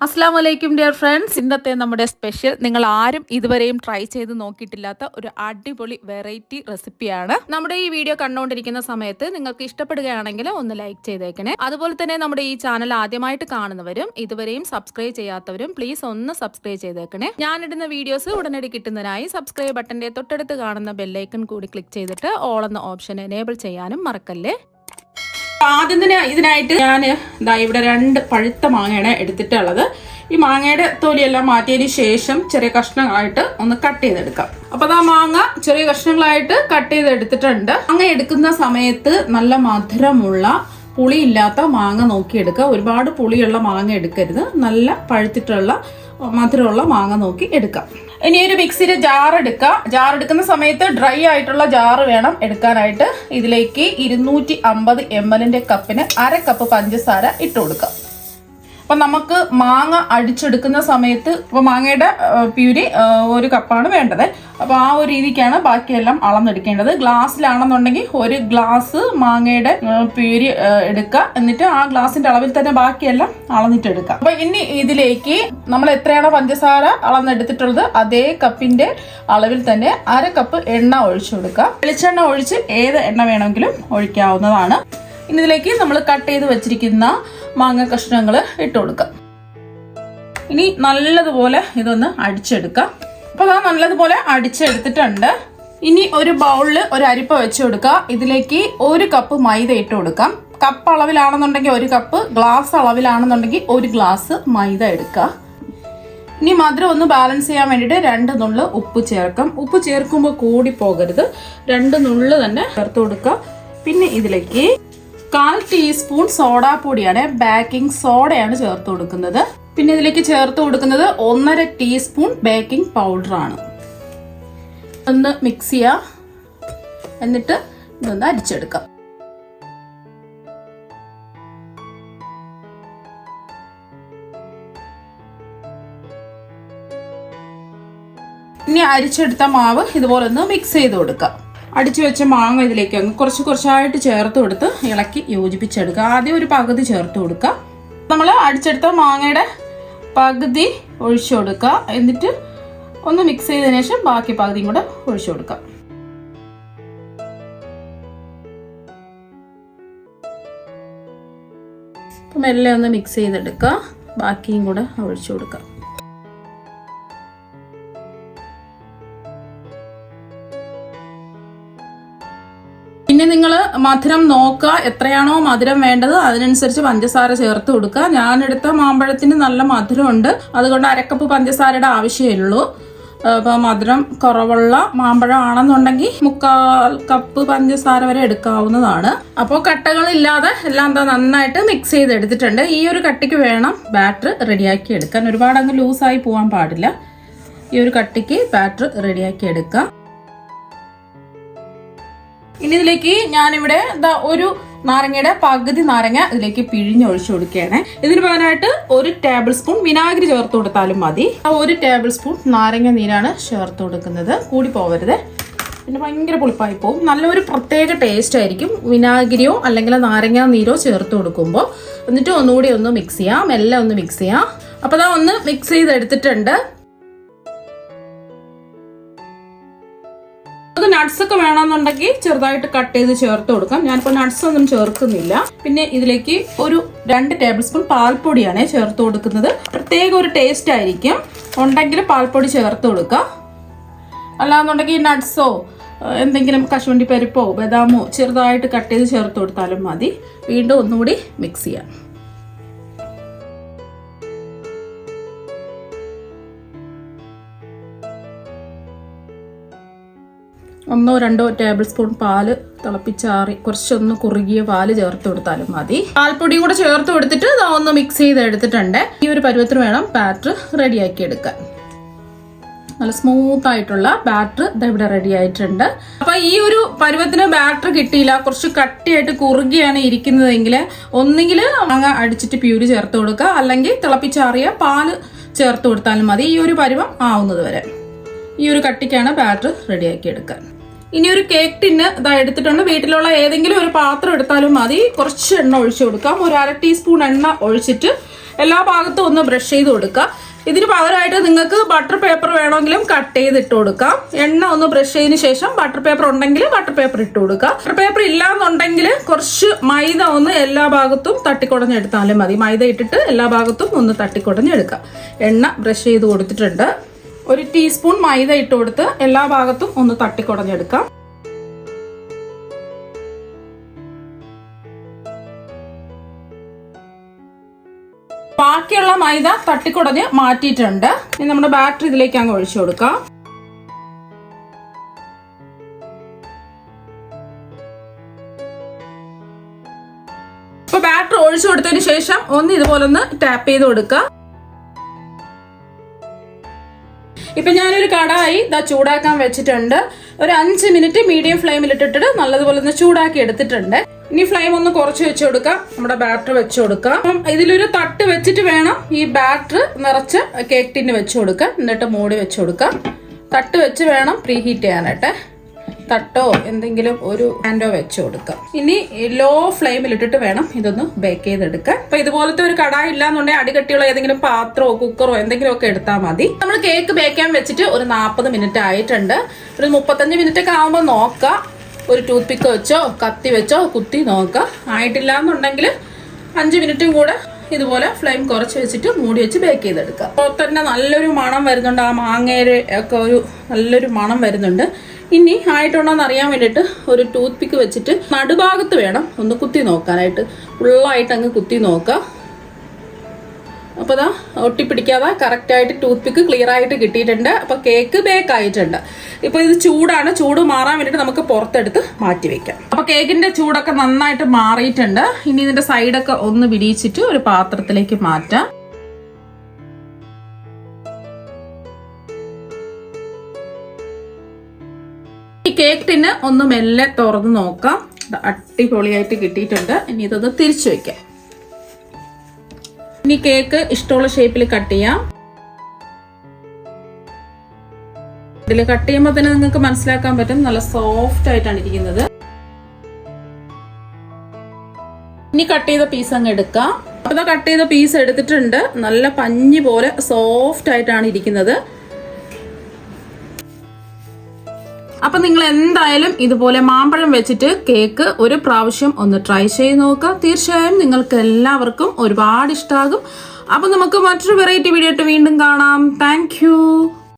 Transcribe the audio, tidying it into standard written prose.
അസ്സലാമു അലൈക്കും dear friends. ഇന്നത്തെ നമ്മുടെ സ്പെഷ്യൽ നിങ്ങൾ ആരും ഇതുവരെയും ട്രൈ ചെയ്ത് നോക്കിയിട്ടില്ലാത്ത ഒരു അടിപൊളി വെറൈറ്റി റെസിപ്പിയാണ്. നമ്മുടെ ഈ വീഡിയോ കണ്ടുകൊണ്ടിരിക്കുന്ന സമയത്ത് നിങ്ങൾക്ക് ഇഷ്ടപ്പെടുകയാണെങ്കിൽ ഒന്ന് ലൈക്ക് ചെയ്തേക്കണേ. അതുപോലെ തന്നെ നമ്മുടെ ഈ ചാനൽ ആദ്യമായിട്ട് കാണുന്നവരും ഇതുവരെയും സബ്സ്ക്രൈബ് ചെയ്യാത്തവരും പ്ലീസ് ഒന്ന് സബ്സ്ക്രൈബ് ചെയ്തേക്കണേ. ഞാനിടുന്ന വീഡിയോസ് ഉടനടി കിട്ടുന്നതിനായി സബ്സ്ക്രൈബ് ബട്ടന്റെ തൊട്ടടുത്ത് കാണുന്ന ബെല്ലൈക്കൺ കൂടി ക്ലിക്ക് ചെയ്തിട്ട് ഓൾ എന്ന ഓപ്ഷൻ എനേബിൾ ചെയ്യാനും മറക്കല്ലേ. ആദ്യം തന്നെ ഇതിനായിട്ട് ഞാൻ ഇവിടെ 2 പഴുത്ത മാങ്ങയാണ് എടുത്തിട്ടുള്ളത്. ഈ മാങ്ങയുടെ തൊലിയെല്ലാം മാറ്റിയതിന് ശേഷം ചെറിയ കഷ്ണങ്ങളായിട്ട് ഒന്ന് കട്ട് ചെയ്തെടുക്കാം. അപ്പൊ ആ മാങ്ങ ചെറിയ കഷ്ണങ്ങളായിട്ട് കട്ട് ചെയ്തെടുത്തിട്ടുണ്ട്. മാങ്ങ എടുക്കുന്ന സമയത്ത് നല്ല മധുരമുള്ള പുളിയില്ലാത്ത മാങ്ങ നോക്കിയെടുക്കുക. ഒരുപാട് പുളിയുള്ള മാങ്ങ എടുക്കരുത്, നല്ല പഴുത്തിട്ടുള്ള മധുരമുള്ള മാങ്ങ നോക്കി എടുക്കാം. ഇനി ഒരു മിക്സിയുടെ ജാർ എടുക്കുക. ജാർ എടുക്കുന്ന സമയത്ത് ഡ്രൈ ആയിട്ടുള്ള ജാർ വേണം എടുക്കാനായിട്ട്. ഇതിലേക്ക് 250 ml കപ്പിന് 1/2 കപ്പ് പഞ്ചസാര ഇട്ട് കൊടുക്കാം. അപ്പൊ നമുക്ക് മാങ്ങ അടിച്ചെടുക്കുന്ന സമയത്ത് ഇപ്പൊ മാങ്ങയുടെ പ്യൂരി 1 കപ്പാണ് വേണ്ടത്. അപ്പൊ ആ ഒരു രീതിക്കാണ് ബാക്കിയെല്ലാം അളന്നെടുക്കേണ്ടത്. ഗ്ലാസ്സിലാണെന്നുണ്ടെങ്കിൽ 1 ഗ്ലാസ് മാങ്ങയുടെ പ്യൂരി എടുക്കുക. എന്നിട്ട് ആ ഗ്ലാസിന്റെ അളവിൽ തന്നെ ബാക്കിയെല്ലാം അളന്നിട്ടെടുക്കുക. അപ്പൊ ഇനി ഇതിലേക്ക് നമ്മൾ എത്രയാണോ പഞ്ചസാര അളന്നെടുത്തിട്ടുള്ളത് അതേ കപ്പിന്റെ അളവിൽ തന്നെ 1/2 കപ്പ് എണ്ണ ഒഴിച്ചു കൊടുക്കുക. വെളിച്ചെണ്ണ ഒഴിച്ച് ഏത് എണ്ണ വേണമെങ്കിലും ഒഴിക്കാവുന്നതാണ്. ഇനി ഇതിലേക്ക് നമ്മൾ കട്ട് ചെയ്ത് വെച്ചിരിക്കുന്ന മാങ്ങ കഷ്ണങ്ങൾ ഇട്ട് കൊടുക്കാം. ഇനി നല്ലതുപോലെ ഇതൊന്ന് അടിച്ചെടുക്കാം. അപ്പൊ അത് നല്ലതുപോലെ അടിച്ചെടുത്തിട്ടുണ്ട്. ഇനി ഒരു ബൗളിൽ ഒരു അരിപ്പ വെച്ച് കൊടുക്കുക. ഇതിലേക്ക് 1 കപ്പ് മൈദ ഇട്ട് കൊടുക്കാം. കപ്പ് അളവിലാണെന്നുണ്ടെങ്കിൽ 1 കപ്പ്, ഗ്ലാസ് അളവിലാണെന്നുണ്ടെങ്കിൽ 1 ഗ്ലാസ് മൈദ എടുക്കുക. ഇനി മധുരം ഒന്ന് ബാലൻസ് ചെയ്യാൻ വേണ്ടിയിട്ട് 2 നുള്ള് ഉപ്പ് ചേർക്കാം. ഉപ്പ് ചേർക്കുമ്പോൾ കൂടി പോകരുത്, 2 നുള്ള് തന്നെ ചേർത്ത് കൊടുക്കുക. പിന്നെ ഇതിലേക്ക് 1/4 ടീസ്പൂൺ സോഡാപ്പൊടിയാണ്, ബേക്കിംഗ് സോഡയാണ് ചേർത്ത് കൊടുക്കുന്നത്. പിന്നെ ഇതിലേക്ക് ചേർത്ത് കൊടുക്കുന്നത് 1/2 ടീസ്പൂൺ ബേക്കിംഗ് പൗഡറാണ്. ഒന്ന് മിക്സ് ചെയ്യുക, എന്നിട്ട് ഇതൊന്ന് അരിച്ചെടുക്കാം. ഇനി അരിച്ചെടുത്ത മാവ് ഇതുപോലെ ഒന്ന് മിക്സ് ചെയ്ത് കൊടുക്കാം. അടിച്ചു വെച്ച മാങ്ങ ഇതിലേക്ക് അങ്ങ് കുറച്ചായിട്ട് ചേർത്ത് കൊടുത്ത് ഇളക്കി യോജിപ്പിച്ചെടുക്കുക. ആദ്യം ഒരു പകുതി ചേർത്ത് കൊടുക്കുക. നമ്മൾ അടിച്ചെടുത്ത മാങ്ങയുടെ പകുതി ഒഴിച്ചു കൊടുക്കുക. എന്നിട്ട് ഒന്ന് മിക്സ് ചെയ്തതിനു ശേഷം ബാക്കി പകുതിയും കൂടെ ഒഴിച്ചു കൊടുക്കുക. അപ്പം എല്ലാം ഒന്ന് മിക്സ് ചെയ്തെടുക്കുക. ബാക്കിയും കൂടെ ഒഴിച്ചു കൊടുക്കുക. പിന്നെ നിങ്ങൾ മധുരം നോക്കുക, എത്രയാണോ മധുരം വേണ്ടത് അതിനനുസരിച്ച് പഞ്ചസാര ചേർത്ത് കൊടുക്കുക. ഞാനെടുത്ത മാമ്പഴത്തിന് നല്ല മധുരമുണ്ട്, അതുകൊണ്ട് 1/2 കപ്പ് പഞ്ചസാരയുടെ ആവശ്യമേ. അപ്പോൾ മധുരം കുറവുള്ള മാമ്പഴം ആണെന്നുണ്ടെങ്കിൽ 1/4 കപ്പ് പഞ്ചസാര വരെ എടുക്കാവുന്നതാണ്. അപ്പോൾ കട്ടകളില്ലാതെ എല്ലാം നന്നായിട്ട് മിക്സ് ചെയ്തെടുത്തിട്ടുണ്ട്. ഈ ഒരു കട്ടിക്ക് വേണം ബാറ്റർ റെഡിയാക്കി എടുക്കാൻ. ഒരുപാട് അങ്ങ് ലൂസായി പോകാൻ പാടില്ല. ഈ ഒരു കട്ടിക്ക് ബാറ്റർ റെഡിയാക്കി എടുക്കാം. ഇനി ഇതിലേക്ക് ഞാനിവിടെ ഒരു നാരങ്ങയുടെ പകുതി നാരങ്ങ ഇതിലേക്ക് പിഴിഞ്ഞൊഴിച്ചു കൊടുക്കുകയാണ്. ഇതിന് പകരമായിട്ട് 1 ടേബിൾ സ്പൂൺ വിനാഗിരി ചേർത്ത് കൊടുത്താലും മതി. 1 ടേബിൾ സ്പൂൺ നാരങ്ങ നീരാണ് ചേർത്ത് കൊടുക്കുന്നത്. കൂടി പോവരുത്, പിന്നെ ഭയങ്കര പുളിപ്പായി പോകും. നല്ലൊരു പ്രത്യേക ടേസ്റ്റ് ആയിരിക്കും വിനാഗിരിയോ അല്ലെങ്കിൽ നാരങ്ങ നീരോ ചേർത്ത് കൊടുക്കുമ്പോൾ. എന്നിട്ട് ഒന്നുകൂടി ഒന്ന് മിക്സ് ചെയ്യാം, എല്ലാം ഒന്ന് മിക്സ് ചെയ്യാം. അപ്പോൾ ഒന്ന് മിക്സ് ചെയ്തെടുത്തിട്ടുണ്ട്. നട്ട്സ് ഒക്കെ വേണമെന്നുണ്ടെങ്കിൽ ചെറുതായിട്ട് കട്ട് ചെയ്ത് ചേർത്ത് കൊടുക്കാം. ഞാനിപ്പോൾ നട്ട്സ് ഒന്നും ചേർക്കുന്നില്ല. പിന്നെ ഇതിലേക്ക് 2 ടേബിൾ സ്പൂൺ പാൽപ്പൊടിയാണ് ചേർത്ത് കൊടുക്കുന്നത്. പ്രത്യേക ഒരു ടേസ്റ്റ് ആയിരിക്കും. ഉണ്ടെങ്കിൽ പാൽപ്പൊടി ചേർത്ത് കൊടുക്കാം. അല്ലാന്നുണ്ടെങ്കിൽ നട്ട്സോ എന്തെങ്കിലും കശുവണ്ടി പരിപ്പോ ബദാമോ ചെറുതായിട്ട് കട്ട് ചെയ്ത് ചേർത്ത് കൊടുത്താലും മതി. വീണ്ടും ഒന്നുകൂടി മിക്സ് ചെയ്യാം. 1-2 ടേബിൾ സ്പൂൺ പാല് തിളപ്പിച്ചാറി കുറച്ചൊന്ന് കുറുകിയ പാല് ചേർത്ത് കൊടുത്താലും മതി. പാൽപ്പൊടിയും കൂടെ ചേർത്ത് കൊടുത്തിട്ട് ഒന്ന് മിക്സ് ചെയ്ത് എടുത്തിട്ടുണ്ട്. ഈ ഒരു പരുവത്തിന് വേണം ബാറ്റർ റെഡിയാക്കി എടുക്കാൻ. നല്ല സ്മൂത്ത് ആയിട്ടുള്ള ബാറ്റർ ഇവിടെ റെഡി ആയിട്ടുണ്ട്. അപ്പൊ ഈ ഒരു പരുവത്തിന് ബാറ്റർ കിട്ടിയില്ല, കുറച്ച് കട്ടിയായിട്ട് കുറുകിയാണ് ഇരിക്കുന്നതെങ്കിൽ ഒന്നുകിൽ മാങ്ങ അടിച്ചിട്ട് പ്യൂരി ചേർത്ത് കൊടുക്കുക, അല്ലെങ്കിൽ തിളപ്പിച്ചാറിയ പാല് ചേർത്ത് കൊടുത്താലും മതി. ഈ ഒരു പരുവം ആവുന്നത് വരെ ഈ ഒരു കട്ടിക്കാണ് ബാറ്റർ റെഡിയാക്കി എടുക്കാൻ. ഇനി ഒരു കേക്ക് ടിന്ന് എടുത്തിട്ടുണ്ട്. വീട്ടിലുള്ള ഏതെങ്കിലും ഒരു പാത്രം എടുത്താലും മതി. കുറച്ച് എണ്ണ ഒഴിച്ചു കൊടുക്കാം. 1/2 ടീസ്പൂൺ എണ്ണ ഒഴിച്ചിട്ട് എല്ലാ ഭാഗത്തും ഒന്ന് ബ്രഷ് ചെയ്ത് കൊടുക്കുക. ഇതിന് പകരമായിട്ട് നിങ്ങൾക്ക് ബട്ടർ പേപ്പർ വേണമെങ്കിലും കട്ട് ചെയ്തിട്ട് കൊടുക്കാം. എണ്ണ ഒന്ന് ബ്രഷ് ചെയ്തതിന് ശേഷം ബട്ടർ പേപ്പർ ഉണ്ടെങ്കിൽ ബട്ടർ പേപ്പർ ഇട്ട് കൊടുക്കുക. ബട്ടർ പേപ്പർ ഇല്ലാന്നുണ്ടെങ്കിൽ കുറച്ച് മൈദ ഒന്ന് എല്ലാ ഭാഗത്തും തട്ടിക്കുടഞ്ഞെടുത്താലും മതി. മൈദ ഇട്ടിട്ട് എല്ലാ ഭാഗത്തും ഒന്ന് തട്ടിക്കുടഞ്ഞെടുക്കുക. എണ്ണ ബ്രഷ് ചെയ്ത് കൊടുത്തിട്ടുണ്ട്. 1 ടീസ്പൂൺ മൈദ ഇട്ട് കൊടുത്ത് എല്ലാ ഭാഗത്തും ഒന്ന് തട്ടിക്കുടഞ്ഞെടുക്കാം. ബാക്കിയുള്ള മൈദ തട്ടിക്കുടഞ്ഞ് മാറ്റിയിട്ടുണ്ട്. ഇനി നമ്മുടെ ബാറ്റർ ഇതിലേക്ക് അങ്ങ് ഒഴിച്ചു കൊടുക്കാം. ഇപ്പൊ ബാറ്റർ ഒഴിച്ചു കൊടുത്തതിന് ശേഷം ഒന്ന് ഇതുപോലെ ഒന്ന് ടാപ്പ് ചെയ്ത് കൊടുക്കുക. ഇപ്പൊ ഞാനൊരു കടായി ചൂടാക്കാൻ വെച്ചിട്ടുണ്ട്. ഒരു 5 മിനിറ്റ് മീഡിയം ഫ്ലെയിമിൽ ഇട്ടിട്ട് നല്ലതുപോലെ ഒന്ന് ചൂടാക്കി എടുത്തിട്ടുണ്ട്. ഇനി ഫ്ലെയിം ഒന്ന് കുറച്ച് വെച്ച് കൊടുക്കാം. നമ്മുടെ ബാറ്റർ വെച്ച് കൊടുക്കാം. അപ്പം ഇതിലൊരു തട്ട് വെച്ചിട്ട് വേണം ഈ ബാറ്റർ നിറച്ച് കേക്ക് ടിന്ന് വെച്ച് കൊടുക്കാം. എന്നിട്ട് മൂടി വെച്ച് കൊടുക്കാം. തട്ട് വെച്ച് വേണം പ്രീ ഹീറ്റ് ചെയ്യാനായിട്ട്. തട്ടോ എന്തെങ്കിലും ഒരു ഹാൻഡോ വെച്ച് കൊടുക്കാം. ഇനി ലോ ഫ്ലെയിമിൽ ഇട്ടിട്ട് വേണം ഇതൊന്ന് ബേക്ക് ചെയ്തെടുക്കാൻ. അപ്പൊ ഇതുപോലത്തെ ഒരു കടായി ഇല്ലാന്നുണ്ടെങ്കിൽ അടികട്ടിയുള്ള ഏതെങ്കിലും പാത്രമോ കുക്കറോ എന്തെങ്കിലും ഒക്കെ എടുത്താൽ മതി. നമ്മൾ കേക്ക് ബേക്ക് ചെയ്യാൻ വെച്ചിട്ട് ഒരു 40 മിനിറ്റ് ആയിട്ടുണ്ട്. ഒരു 35 മിനിറ്റ് ഒക്കെ ആകുമ്പോൾ നോക്കാം. ഒരു ടൂത്ത് പിക്ക് വെച്ചോ കത്തി വെച്ചോ കുത്തി നോക്കാം. ആയിട്ടില്ല എന്നുണ്ടെങ്കിൽ 5 മിനിറ്റും കൂടെ ഇതുപോലെ ഫ്ലെയിം കുറച്ച് വെച്ചിട്ട് മൂടി വെച്ച് ബേക്ക് ചെയ്തെടുക്കാം. അപ്പോൾ തന്നെ നല്ലൊരു മണം വരുന്നുണ്ട്. ആ മാങ്ങയുടെ ഒക്കെ ഒരു നല്ലൊരു മണം വരുന്നുണ്ട്. ഇനി ആയിട്ടുണ്ടോ എന്ന് അറിയാൻ വേണ്ടിയിട്ട് ഒരു ടൂത്ത് പിക്ക് വെച്ചിട്ട് നടുഭാഗത്ത് വേണം ഒന്ന് കുത്തി നോക്കാനായിട്ട്. ഫുള്ളായിട്ട് അങ്ങ് കുത്തി നോക്കാം. അപ്പോൾ ദാ ഒട്ടിപ്പിടിക്കാതെ കറക്റ്റായിട്ട് ടൂത്ത് പിക്ക് ക്ലിയർ ആയിട്ട് കിട്ടിയിട്ടുണ്ട്. അപ്പോൾ കേക്ക് ബേക്ക് ആയിട്ടുണ്ട്. ഇപ്പോൾ ഇത് ചൂടാണ്. ചൂട് മാറാൻ വേണ്ടിയിട്ട് നമുക്ക് പുറത്തെടുത്ത് മാറ്റി വെക്കാം. അപ്പോൾ കേക്കിന്റെ ചൂടൊക്കെ നന്നായിട്ട് മാറിയിട്ടുണ്ട്. ഇനി ഇതിന്റെ സൈഡൊക്കെ ഒന്ന് വിടിയിച്ചിട്ട് ഒരു പാത്രത്തിലേക്ക് മാറ്റാം. ഈ കേക്ക് ടിന്ന് ഒന്ന് മെല്ലെ തുറന്ന് നോക്കാം. അടിപൊളിയായിട്ട് കിട്ടിയിട്ടുണ്ട്. ഇനി ഇതൊന്ന് തിരിച്ചു വെക്കാം. ഇനി കേക്ക് ഇഷ്ടമുള്ള ഷേപ്പിൽ കട്ട് ചെയ്യാം. ഇതിൽ കട്ട് ചെയ്യുമ്പോൾ തന്നെ നിങ്ങൾക്ക് മനസ്സിലാക്കാൻ പറ്റും നല്ല സോഫ്റ്റ് ആയിട്ടാണ് ഇരിക്കുന്നത്. ഇനി കട്ട് ചെയ്ത പീസ് അങ്ങ് എടുക്കാം. അപ്പോൾ കട്ട് ചെയ്ത പീസ് എടുത്തിട്ടുണ്ട്. നല്ല പഞ്ഞി പോലെ സോഫ്റ്റ് ആയിട്ടാണ് ഇരിക്കുന്നത്. അപ്പൊ നിങ്ങൾ എന്തായാലും ഇതുപോലെ മാമ്പഴം വെച്ചിട്ട് കേക്ക് ഒരു പ്രാവശ്യം ഒന്ന് ട്രൈ ചെയ്ത് നോക്കുക. തീർച്ചയായും നിങ്ങൾക്ക് എല്ലാവർക്കും ഒരുപാട് ഇഷ്ടമാകും. അപ്പൊ നമുക്ക് മറ്റൊരു വെറൈറ്റി വീഡിയോ ആയിട്ട് വീണ്ടും കാണാം. താങ്ക്